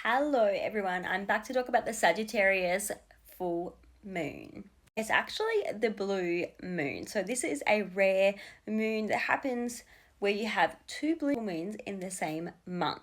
Hello everyone, I'm back to talk about the Sagittarius full moon. It's actually the blue moon. So this is a rare moon that happens where you have two blue moons in the same month.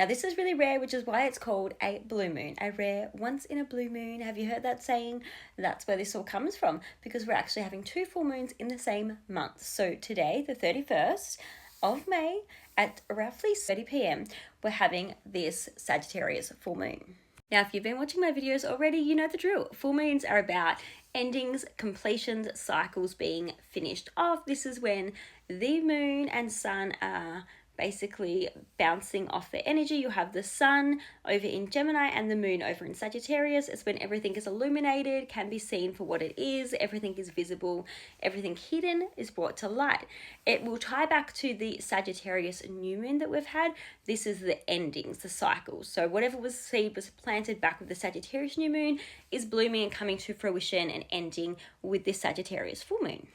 Now this is really rare, which is why it's called a blue moon, a rare once in a blue moon. Have you heard that saying? That's where this all comes from, because we're actually having two full moons in the same month. So today, the 31st of May, at roughly 30 p.m, we're having this Sagittarius full moon. Now, if you've been watching my videos already, you know the drill. Full moons are about endings, completions, cycles being finished off. This is when the moon and sun are basically bouncing off their energy. You have the sun over in Gemini and the moon over in Sagittarius. It's when everything is illuminated, can be seen for what it is, everything is visible, everything hidden is brought to light. It will tie back to the Sagittarius new moon that we've had. This is the endings, the cycles. So whatever was seed was planted back with the Sagittarius new moon is blooming and coming to fruition and ending with this Sagittarius full moon.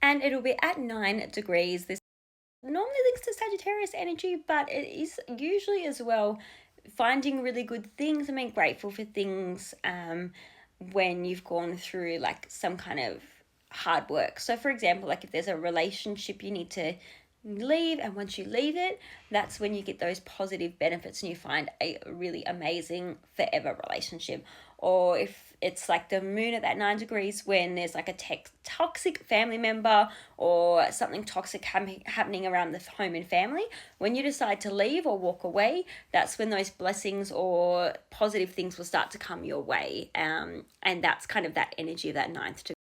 And it'll be at 9 degrees. This normally links to Sagittarius energy, but it is usually as well finding really good things and being grateful for things when you've gone through like some kind of hard work. So for example, like if there's a relationship you need to leave, and once you leave it, that's when you get those positive benefits and you find a really amazing forever relationship. Or if it's like the moon at that 9 degrees when there's like a toxic family member or something toxic happening around the home and family, when you decide to leave or walk away, that's when those blessings or positive things will start to come your way. And that's kind of that energy of that 9th degree.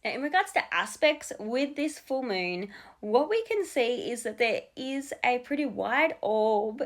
Now, in regards to aspects with this full moon, what we can see is that there is a pretty wide orb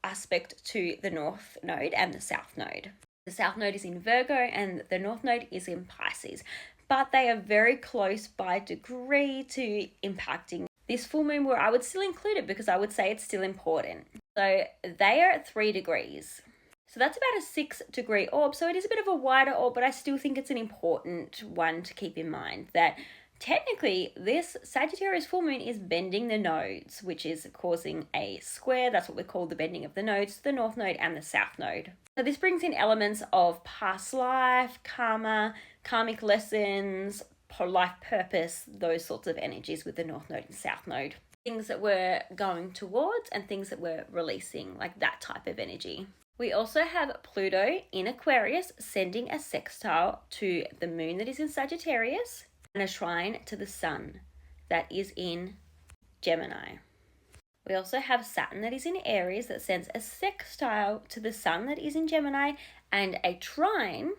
aspect to the North Node and the South Node. The South Node is in Virgo and the North Node is in Pisces, but they are very close by degree to impacting this full moon, where I would still include it because I would say it's still important. So they are at 3 degrees. So that's about a 6-degree orb. So it is a bit of a wider orb, but I still think it's an important one to keep in mind, that technically this Sagittarius full moon is bending the nodes, which is causing a square. That's what we call the bending of the nodes, the North Node and the South Node. So this brings in elements of past life, karma, karmic lessons, life purpose, those sorts of energies with the North Node and South Node. Things that we're going towards and things that we're releasing, like that type of energy. We also have Pluto in Aquarius sending a sextile to the moon that is in Sagittarius and a trine to the sun that is in Gemini. We also have Saturn that is in Aries that sends a sextile to the sun that is in Gemini and a trine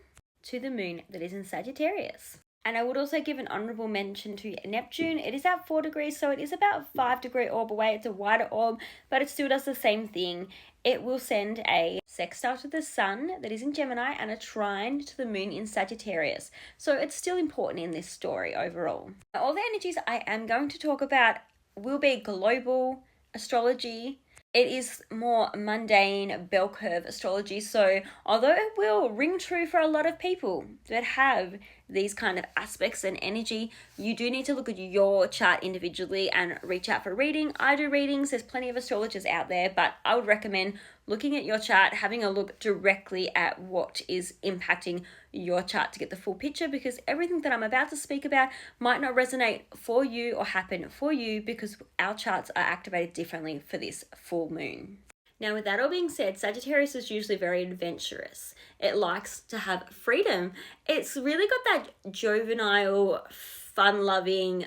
to the moon that is in Sagittarius. And I would also give an honorable mention to Neptune. It is at 4 degrees, so it is about a 5-degree orb away. It's a wider orb, but it still does the same thing. It will send a sextile to the sun that is in Gemini and a trine to the moon in Sagittarius. So it's still important in this story overall. All the energies I am going to talk about will be global astrology. It is more mundane bell curve astrology, so although it will ring true for a lot of people that have these kind of aspects and energy, you do need to look at your chart individually and reach out for reading. I do readings, there's plenty of astrologers out there, but I would recommend looking at your chart, having a look directly at what is impacting your chart to get the full picture, because everything that I'm about to speak about might not resonate for you or happen for you because our charts are activated differently for this full moon. Now, with that all being said, Sagittarius is usually very adventurous. It likes to have freedom. It's really got that juvenile, fun-loving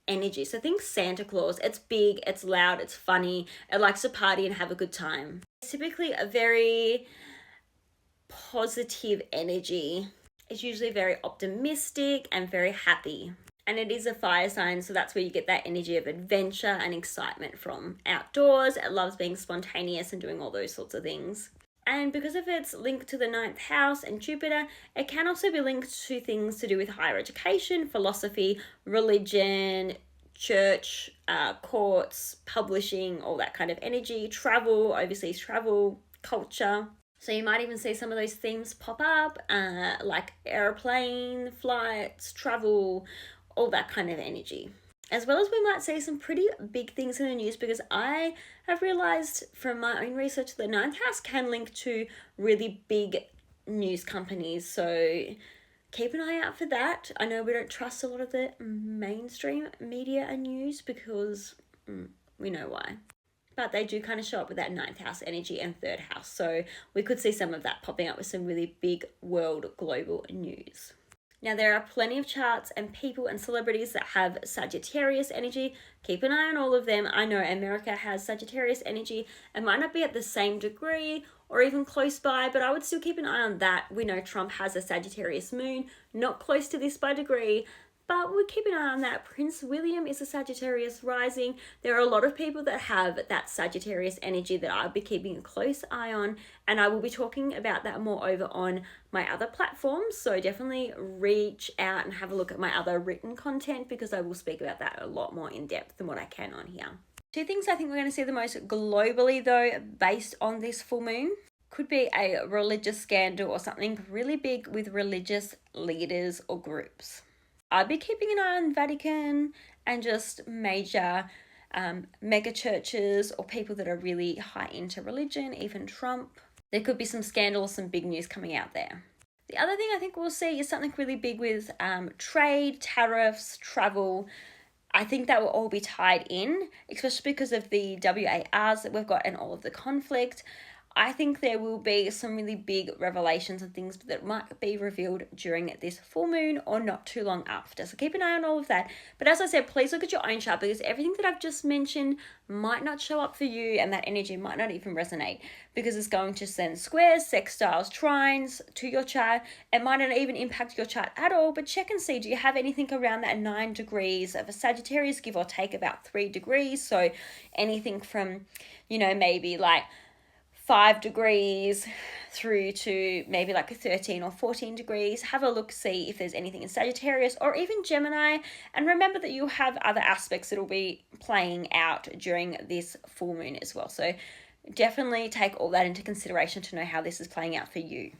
energy. So think Santa Claus. It's big, it's loud, it's funny. It likes to party and have a good time. It's typically a very positive energy. It's usually very optimistic and very happy. And it is a fire sign, so that's where you get that energy of adventure and excitement from. Outdoors, it loves being spontaneous and doing all those sorts of things. And because of its link to the 9th house and Jupiter, it can also be linked to things to do with higher education, philosophy, religion, church, courts, publishing, all that kind of energy, travel, overseas travel, culture. So you might even see some of those themes pop up, like airplane, flights, travel, all that kind of energy. as well as we might see some pretty big things in the news, because I have realized from my own research that ninth house can link to really big news companies. So keep an eye out for that. I know we don't trust a lot of the mainstream media and news because we know why. But they do kind of show up with that ninth house energy and third house. So we could see some of that popping up with some really big world global news. Now, there are plenty of charts and people and celebrities that have Sagittarius energy. Keep an eye on all of them. I know America has Sagittarius energy. It might not be at the same degree or even close by, but I would still keep an eye on that. We know Trump has a Sagittarius moon, not close to this by degree, but we'll keep an eye on that. Prince William is a Sagittarius rising. There are a lot of people that have that Sagittarius energy that I'll be keeping a close eye on, and I will be talking about that more over on my other platforms. So definitely reach out and have a look at my other written content, because I will speak about that a lot more in depth than what I can on here. Two things I think we're going to see the most globally though, based on this full moon, could be a religious scandal or something really big with religious leaders or groups. I'd be keeping an eye on Vatican and just major mega churches or people that are really high into religion, even Trump. There could be some scandals, some big news coming out there. The other thing I think we'll see is something really big with trade, tariffs, travel. I think that will all be tied in, especially because of the WARs that we've got and all of the conflict. I think there will be some really big revelations and things that might be revealed during this full moon or not too long after. So keep an eye on all of that. But as I said, please look at your own chart, because everything that I've just mentioned might not show up for you, and that energy might not even resonate, because it's going to send squares, sextiles, trines to your chart. It might not even impact your chart at all, but check and see, do you have anything around that 9 degrees of a Sagittarius, give or take about 3 degrees? So anything from, maybe like 5 degrees through to maybe like 13 or 14 degrees. Have a look, see if there's anything in Sagittarius or even Gemini. And remember that you have other aspects that will be playing out during this full moon as well. So definitely take all that into consideration to know how this is playing out for you.